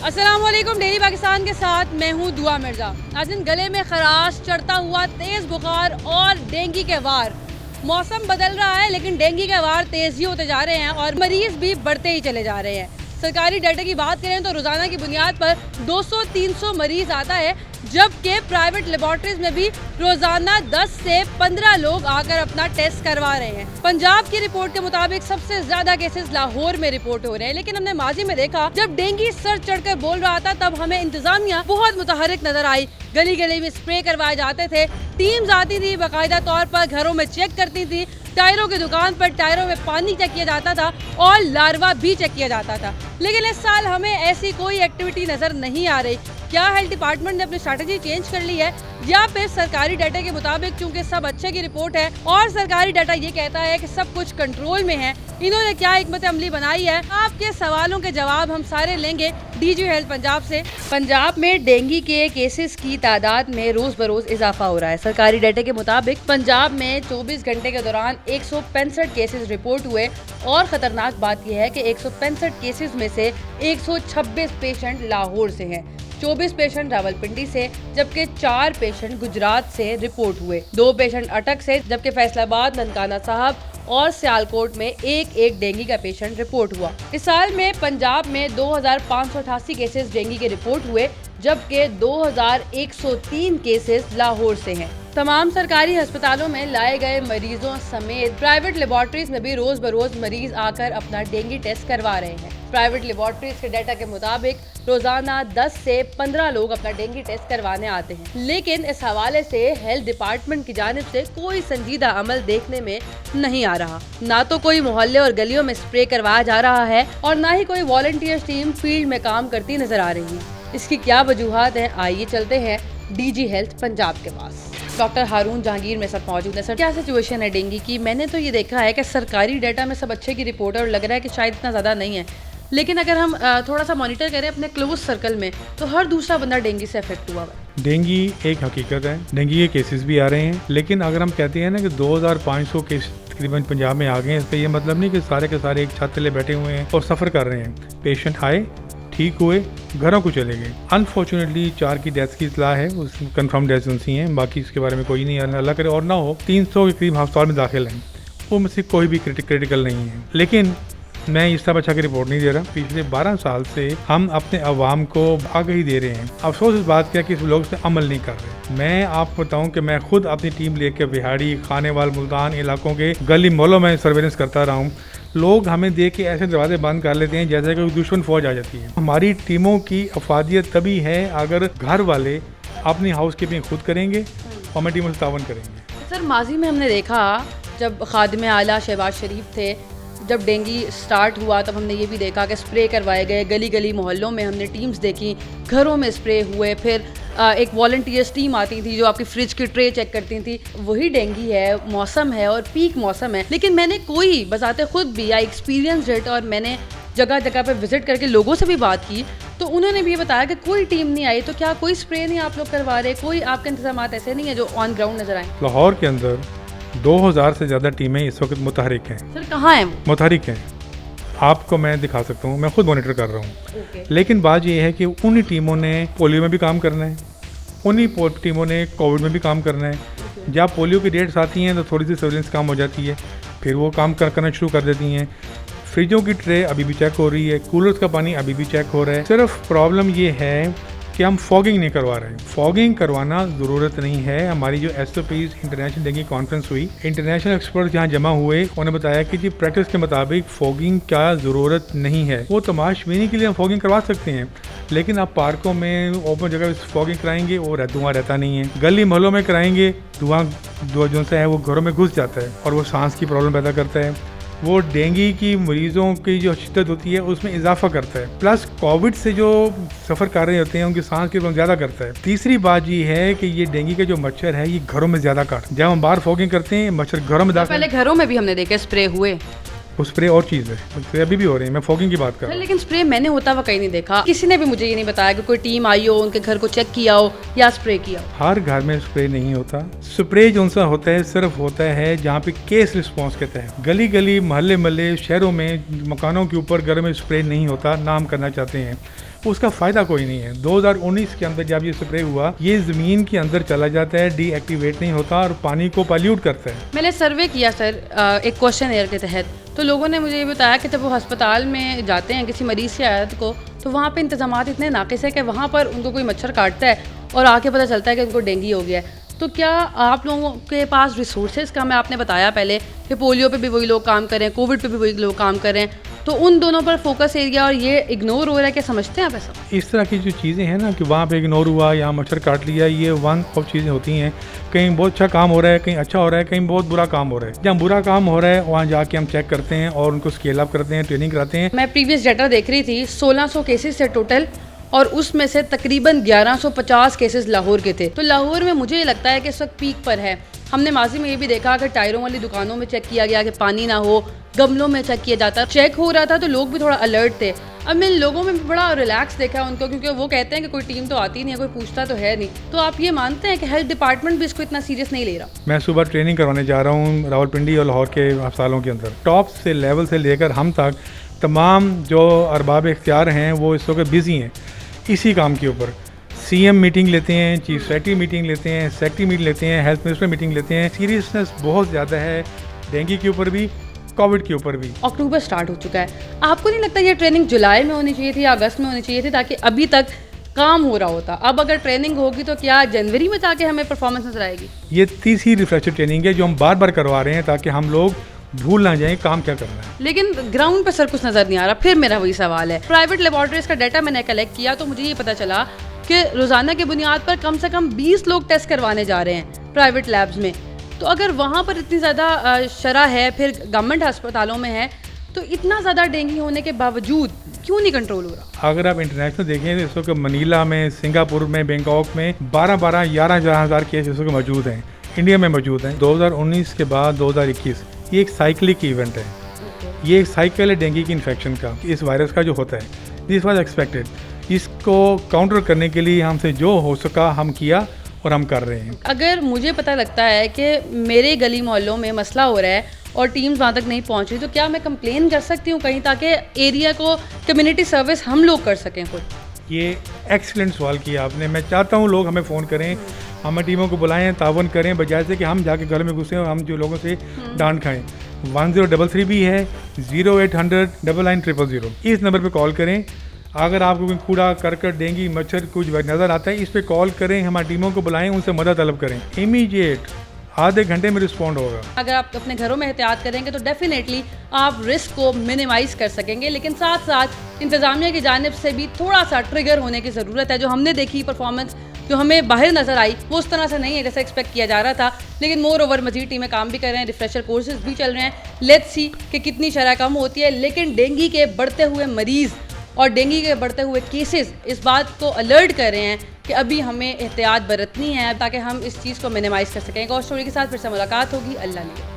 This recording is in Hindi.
अस्सलाम वालेकुम। डेली पाकिस्तान के साथ मैं हूँ दुआ मिर्जा। आज दिन गले में खराश, चढ़ता हुआ तेज बुखार और डेंगू के वार। मौसम बदल रहा है लेकिन डेंगू के वार तेज ही होते जा रहे हैं और मरीज भी बढ़ते ही चले जा रहे हैं। सरकारी डाटा की बात करें तो रोजाना की बुनियाद पर 200-300 मरीज आता है, जबकि प्राइवेट लेबोरेटरीज में भी रोजाना 10 से 15 लोग आकर अपना टेस्ट करवा रहे हैं। पंजाब की रिपोर्ट के मुताबिक सबसे ज्यादा केसेस लाहौर में रिपोर्ट हो रहे हैं, लेकिन हमने माजी में देखा जब डेंगू सर चढ़कर बोल रहा था तब हमें इंतजामिया बहुत मुतहरिक नजर आई। गली गली में स्प्रे करवाए जाते थे, टीम्स आती थी, बाकायदा तौर पर घरों में चेक करती थी, टायरों की दुकान पर टायरों में पानी चेक किया जाता था और लार्वा भी चेक किया जाता था। लेकिन इस साल हमें ऐसी कोई एक्टिविटी नजर नहीं आ रही। क्या हेल्थ डिपार्टमेंट ने अपनी स्ट्रेटजी चेंज कर ली है या फिर सरकारी डाटा के मुताबिक चूंकि सब अच्छे की रिपोर्ट है और सरकारी डाटा ये कहता है कि सब कुछ कंट्रोल में है, इन्होंने क्या हिकमत अमली बनाई है? आपके सवालों के जवाब हम सारे लेंगे डीजी हेल्थ पंजाब से। पंजाब में डेंगू के केसेस की तादाद में रोज बरोज इजाफा हो रहा है। सरकारी डाटा के मुताबिक पंजाब में 24 घंटे के दौरान 165 केसेस रिपोर्ट हुए और खतरनाक बात यह है कि 165 केसेस में से 126 पेशेंट लाहौर से हैं, 24 पेशेंट रावलपिंडी से, जबकि 4 पेशेंट गुजरात से रिपोर्ट हुए, 2 पेशेंट अटक से, जबकि फैसलाबाद, ननकाना साहब और सियालकोट में एक डेंगू का पेशेंट रिपोर्ट हुआ। इस साल में पंजाब में 2588 केसेस डेंगू के रिपोर्ट हुए, जबकि 2103 केसेस लाहौर से हैं। तमाम सरकारी अस्पतालों में लाए गए मरीजों समेत प्राइवेट लेबोरेटरीज में भी रोज बरोज मरीज आकर अपना डेंगू टेस्ट करवा रहे हैं। प्राइवेट लेबोरेटरीज के डाटा के मुताबिक रोजाना 10 से 15 लोग अपना डेंगू टेस्ट करवाने आते हैं, लेकिन इस हवाले से हेल्थ डिपार्टमेंट की जानिब से कोई संजीदा अमल देखने में नहीं आ रहा। ना तो कोई मोहल्ले और गलियों में स्प्रे करवाया जा रहा है और ना ही कोई वॉलंटियर्स टीम फील्ड में काम करती नजर आ रही है। इसकी क्या वजूहात है, आइए चलते हैं डीजी हेल्थ पंजाब के पास। डॉक्टर हारून जहांगीर मेरे साथ मौजूद है। सर, क्या सिचुएशन है डेंगू की? मैंने तो ये देखा है कि सरकारी डाटा में सब अच्छे की रिपोर्ट है और लग रहा है कि शायद इतना ज़्यादा नहीं है, लेकिन अगर हम थोड़ा सा मॉनिटर करें अपने क्लोज सर्कल में तो हर दूसरा बंदा डेंगू से अफेक्ट हुआ है। डेंगू एक हकीकत है, डेंगू के केसेस भी आ रहे हैं, लेकिन अगर हम कहते हैं ना कि 2500 केस तकरीबन पंजाब में आ गए हैं, इसका ये मतलब नहीं कि सारे के सारे एक छत तले बैठे हुए हैं और सफ़र कर रहे हैं। पेशेंट आए, ठीक हुए, घरों को चले गए। अनफॉर्चुनेटली 4 की डेथ की इतला है, उस कंफर्म डेथ उनसी हैं, बाकी इसके बारे में कोई नहीं है, अल्लाह करे और ना हो। 300 के करीब अस्पताल में दाखिल हैं, वो में से कोई भी क्रिटिकल नहीं है। लेकिन मैं इस तरह अच्छा की रिपोर्ट नहीं दे रहा। पिछले 12 साल से हम अपने अवाम को आगाही दे रहे हैं। अफसोस इस बात का कि इस लोग से अमल नहीं कर रहे। मैं आपको बताऊं कि मैं खुद अपनी टीम लेकर बिहाड़ी, खानेवाल, मुल्तान इलाकों के गली मोहल्लों में सर्वेलेंस करता रहा हूँ। लोग हमें देख के ऐसे दरवाजे बंद कर लेते हैं जैसे कि दुश्मन फौज आ जाती है। हमारी टीमों की अफादियत तभी है अगर घर वाले अपनी हाउस कीपिंग खुद करेंगे और हमें टीमों से तावन करेंगे। सर, माजी में हमने देखा जब खादिम आला शहबाज शरीफ थे, जब डेंगू स्टार्ट हुआ तब हमने ये भी देखा कि स्प्रे करवाए गए, गली गली मोहल्लों में हमने टीम्स देखी, घरों में स्प्रे हुए, फिर एक वॉलंटियर्स टीम आती थी जो आपकी फ्रिज की ट्रे चेक करती थी। वही डेंगू है, मौसम है और पीक मौसम है, लेकिन मैंने कोई बजाते खुद भी या एक्सपीरियंस रेट और मैंने जगह जगह पर विजिट करके लोगों से भी बात की तो उन्होंने भी ये बताया कि कोई टीम नहीं आई। तो क्या कोई स्प्रे नहीं आप लोग करवा रहे? कोई आपके इंतजाम ऐसे नहीं है जो ऑन ग्राउंड नजर आए? लाहौर के अंदर 2000 से ज़्यादा टीमें इस वक्त मुतहरिक हैं। सर, कहाँ हैं वो? मुतहरिक हैं, आपको मैं दिखा सकता हूँ, मैं खुद मॉनिटर कर रहा हूँ। लेकिन बात ये है कि उन्हीं टीमों ने पोलियो में भी काम करना है, उन्हीं टीमों ने कोविड में भी काम करना है। जब पोलियो की डेट्स आती हैं तो थोड़ी सी सर्विलेंस काम हो जाती है, फिर वो काम करना शुरू कर देती हैं। फ्रिजों की ट्रे अभी भी चेक हो रही है, कूलर्स का पानी अभी भी चेक हो रहा है। सिर्फ प्रॉब्लम ये है कि हम फॉगिंग नहीं करवा रहे हैं। फॉगिंग करवाना ज़रूरत नहीं है। हमारी जो SOPs इंटरनेशनल डेंगू कॉन्फ्रेंस हुई, इंटरनेशनल एक्सपर्ट जहाँ जमा हुए, उन्होंने बताया कि जी प्रैक्टिस के मुताबिक फॉगिंग का ज़रूरत नहीं है। वो तमाशबीनी के लिए हम फॉगिंग करवा सकते हैं, लेकिन आप पार्कों में ओपन जगह फॉगिंग कराएंगे और धुआं रहता नहीं है। गली मोहल्लों में कराएंगे, धुआं जो है वो घरों में घुस जाता है और वो सांस की प्रॉब्लम पैदा करता है। वो डेंगू की मरीजों की जो शिद्दत होती है उसमें इजाफा करता है, प्लस कोविड से जो सफ़र कर रहे होते हैं उनकी सांस की प्रॉब्लम ज़्यादा करता है। तीसरी बात ये है कि ये डेंगू के जो मच्छर है ये घरों में ज़्यादा काटते हैं। जब हम बाहर फॉगिंग करते हैं मच्छर घरों में दाखिल। पहले घरों में भी हमने देखे स्प्रे हुए, वो स्प्रे और चीज़ है, स्प्रे अभी भी हो रही है, मैं फॉगिंग की बात कर रहा हूँ। लेकिन स्प्रे मैंने होता हुआ कहीं नहीं देखा, किसी ने भी मुझे ये नहीं बताया कि कोई टीम आई हो, उनके घर को चेक किया हो या स्प्रे किया हो। हर घर में स्प्रे नहीं होता। स्प्रे जो सा होता है सिर्फ होता है जहाँ पे केस रिस्पॉन्स के तहत। गली गली, मोहल्ले मोहल्ले, शहरों में, मकानों के ऊपर घर में स्प्रे नहीं होता, नाम करना चाहते हैं। उसका फ़ायदा कोई नहीं है। 2019 के अंदर जब ये स्प्रे हुआ, ये ज़मीन के अंदर चला जाता है, डीएक्टिवेट नहीं होता और पानी को पॉल्यूट करता है। मैंने सर्वे किया सर एक क्वेश्चन एयर के तहत, तो लोगों ने मुझे ये बताया कि जब वो अस्पताल में जाते हैं किसी मरीज़ की आयत को, तो वहाँ पे इंतजामात इतने नाकिस है कि वहाँ पर उनको कोई मच्छर काटता है और आके पता चलता है कि उनको डेंगू हो गया है। तो क्या आप लोगों के पास रिसोर्सेज का, मैं आपने बताया पहले कि पोलियो पे भी वही लोग काम कर रहे हैं, कोविड पे भी वही लोग काम कर रहे हैं, तो उन दोनों पर फोकस एरिया और ये इग्नोर हो रहा है, क्या समझते हैं आप ऐसा? इस तरह की जो चीज़ें हैं ना कि वहाँ पे इग्नोर हुआ या मच्छर काट लिया, ये वन ऑफ चीज़ें होती हैं। कहीं बहुत अच्छा काम हो रहा है, कहीं अच्छा हो रहा है, कहीं बहुत बुरा काम हो रहा है। जहाँ बुरा काम हो रहा है वहाँ जाके हम चेक करते हैं और उनको स्केल अप करते हैं, ट्रेनिंग कराते हैं। मैं प्रीवियस डाटा देख रही थी, 1600 केसेस थे टोटल और उसमें से तकरीबन 1150 केसेस लाहौर के थे। तो लाहौर में मुझे ये लगता है कि इस वक्त पीक पर है। हमने माजी में ये भी देखा कि टायरों वाली दुकानों में चेक किया गया कि पानी ना हो, गमलों में चेक किया जाता, चेक हो रहा था, तो लोग भी थोड़ा अलर्ट थे। अब मैं लोगों में भी बड़ा रिलैक्स देखा उनको, क्योंकि वो कहते हैं कि कोई टीम तो आती नहीं है, कोई पूछता तो है नहीं। तो आप ये मानते हैं कि हेल्थ डिपार्टमेंट भी इसको इतना सीरियस नहीं ले रहा? मैं सुबह ट्रेनिंग करवाने जा रहा हूँ रावलपिंडी और लाहौर के अस्पतालों के अंदर। टॉप से लेवल से लेकर हम तक तमाम जो अरबाब इख्तियार हैं वो इस वक्त बिज़ी हैं इसी काम के ऊपर। सीएम मीटिंग लेते हैं, चीफ सेक्रेटरी मीटिंग लेते हैं, सेक्रेटरी मीटिंग लेते हैं, हेल्थ मिनिस्टर मीटिंग लेते हैं। सीरियसनेस बहुत ज़्यादा है डेंगू के ऊपर भी, कोविड के ऊपर भी। अक्टूबर स्टार्ट हो चुका है, आपको नहीं लगता ये ट्रेनिंग जुलाई में होनी चाहिए थी या अगस्त में होनी चाहिए थी, ताकि अभी तक काम हो रहा होता? अब अगर ट्रेनिंग होगी तो क्या जनवरी में जाके हमें परफॉर्मेंस नजर आएगी? ये तीसरी रिफ्रेशर ट्रेनिंग है जो हम बार बार करवा रहे हैं ताकि हम लोग भूल ना जाएं काम क्या करना है। लेकिन ग्राउंड पर सर कुछ नज़र नहीं आ रहा। फिर मेरा वही सवाल है, प्राइवेट लेबॉर्ट्रीज का डाटा मैंने कलेक्ट किया तो मुझे ये पता चला कि रोज़ाना की बुनियाद पर कम से कम 20 लोग टेस्ट करवाने जा रहे हैं प्राइवेट लैब्स में। तो अगर वहाँ पर इतनी ज़्यादा शरह है, फिर गवर्नमेंट अस्पतालों में है, तो इतना ज़्यादा डेंगू होने के बावजूद क्यों नहीं कंट्रोल हो रहा? अगर आप इंटरनेशनल देखें तो इस वक्त मनीला में, सिंगापुर में, बैंकॉक में 11 हज़ार केस इस वक्त मौजूद हैं, इंडिया में मौजूद हैं। 2019 के बाद 2021 ये एक साइक्लिक इवेंट है। ये एक साइकिल है डेंगू की इन्फेक्शन का, इस वायरस का जो होता है। This was expected. इसको काउंटर करने के लिए हमसे जो हो सका हम किया और हम कर रहे हैं। अगर मुझे पता लगता है कि मेरे गली मोहल्लों में मसला हो रहा है और टीम्स वहाँ तक नहीं पहुँच रही, तो क्या मैं कंप्लेन कर सकती हूँ कहीं, ताकि एरिया को कम्युनिटी सर्विस हम लोग कर सकें खुद? ये एक्सीलेंट सवाल किया आपने। मैं चाहता हूँ लोग हमें फ़ोन करें, हमें टीमों को बुलाएं, तावन करें, बजाय से कि हम जाके घर में घुसें और हम जो लोगों से डांट खाएं। 1033 भी है, 0800 99 000 इस नंबर पे कॉल करें। अगर आपको कोई कूड़ा करकट, डेंगू, मच्छर कुछ नज़र आता है, इस पे कॉल करें, हमारी टीमों को बुलाएं, उनसे मदद तलब करें। इमीडिएट आधे घंटे में रिस्पॉन्ड होगा। अगर आप अपने घरों में एहतियात करेंगे तो डेफिनेटली आप रिस्क को मिनिमाइज कर सकेंगे, लेकिन साथ साथ इंतज़ामिया की जानिब से भी थोड़ा सा ट्रिगर होने की ज़रूरत है। जो हमने देखी परफॉर्मेंस जो हमें बाहर नज़र आई वो उस तरह से नहीं है जैसे एक्सपेक्ट किया जा रहा था, लेकिन मोर ओवर मजीद टीमें काम भी कर रहे हैं, रिफ्रेशर कोर्सेज भी चल रहे हैं। लेट्स सी कि कितनी शरह कम होती है। लेकिन डेंगू के बढ़ते हुए मरीज़ और डेंगू के बढ़ते हुए केसेस इस बात को अलर्ट कर रहे हैं कि अभी हमें एहतियात बरतनी है ताकि हम इस चीज़ को मिनिमाइज़ कर सकें। एक और स्टोरी के साथ फिर से मुलाकात होगी। अल्लाह ने।